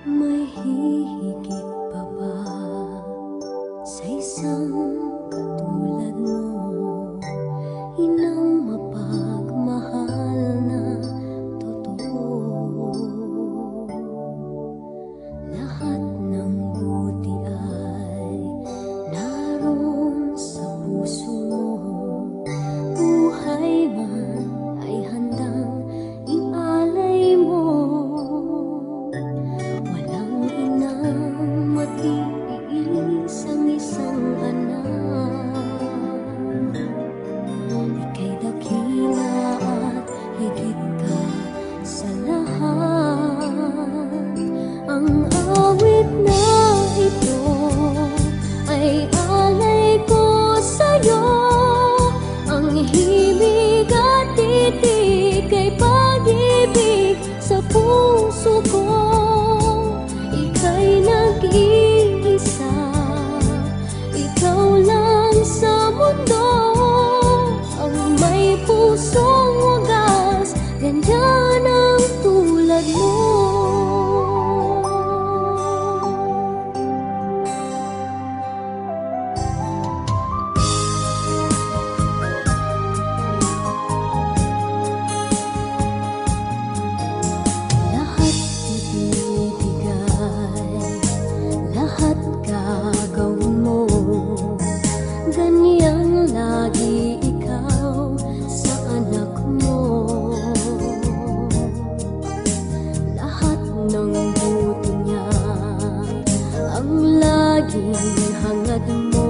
May hihigit pa ba sa isang katulad mo? Inang mapagmahal na totoo. Lahat ng buti ay naroon sa puso mo. Buhay man ay handang ialay mo. Walang inang matiis ang isang anak. Ika'y dakila at higit ka sa lahat. Ang awit na ito ay alay ko sa'yo. Ang himig at titig ay pag-ibig sa puso ko. Ika'y nag-iisa, ikaw lang sa mundo. Ang may pusong wagas, ganyan ang tulad mo. Lahat ibibigay, lahat gagawin mo. Ganyang lagi ikaw sa anak mo. Lahat ng buti niya ang laging hangad mo.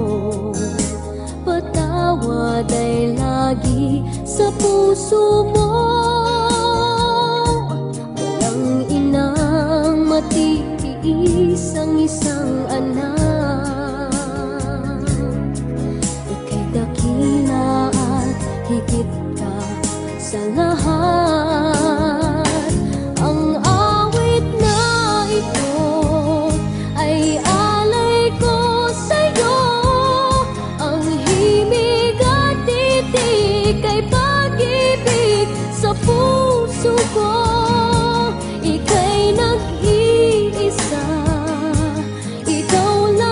Patawad ay lagi sa puso mo. Walang inang matiis ang isang anak. Ika'y dakila at higit ka sa lahat. Ang awit na ito ay alay ko sa'yo. Ang himig at titig ay pag-ibig sa puso ko. Ika'y nag-iisa, ikaw lang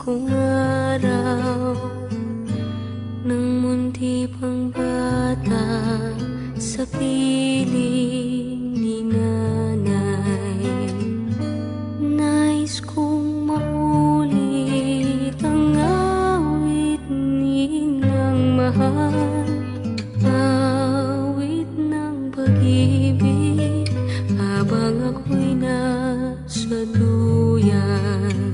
kong araw ng munti pang bata sa piling ni nanay. Nais kong maulit ang awit ni ng mahal, awit ng pag-ibig habang ako'y nasa duyan.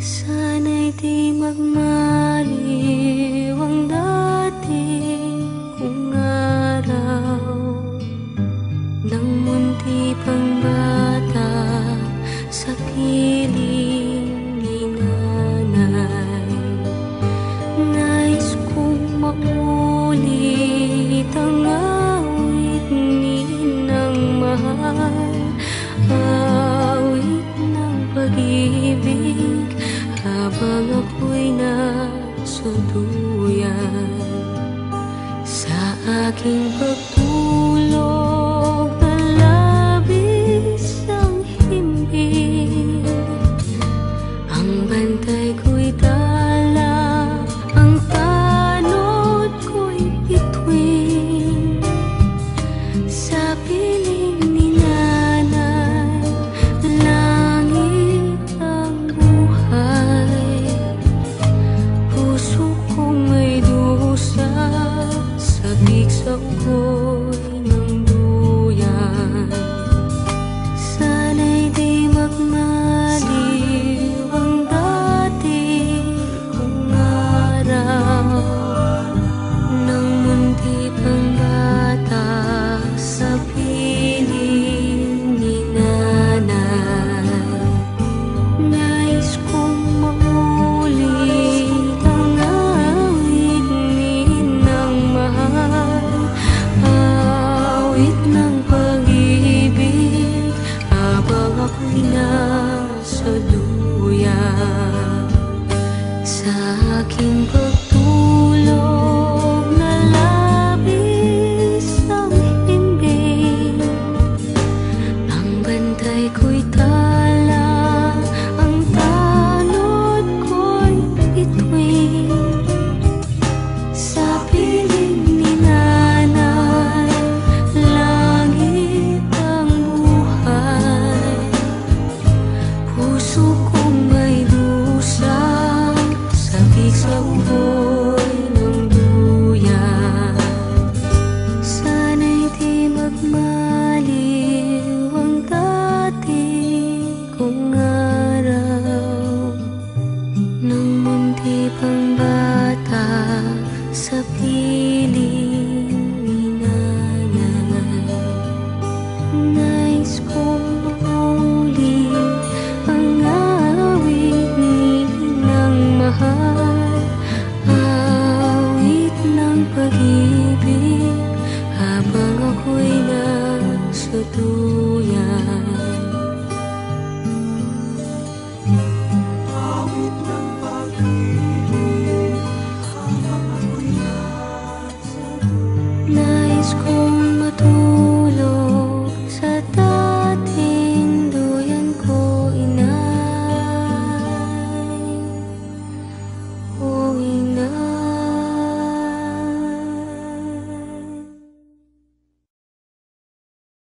Sana'y di magmaliw ang dating kong araw ng munti pang bata sa piling ni nanay. Nais kong maulit ang awit ni ng mahal, awit ng pag-ibig habang ako'y nasa duyan. Sa aking pagtulog na labis ang himbing, ang bantay ko'y tala, ang tanod ko'y bituin. Sa piling ni nanay, langit ang buhay. Puso kong may dusa, sabik sa ugoy ng duyan. Sana'y di magmaliw ang dati kong araw ng munti pang bata sa piling ni nanay. Nais kong maulit ang awit ni ng mahal, awit ng pag-ibig habang ako'y nasa duyan. Sa aking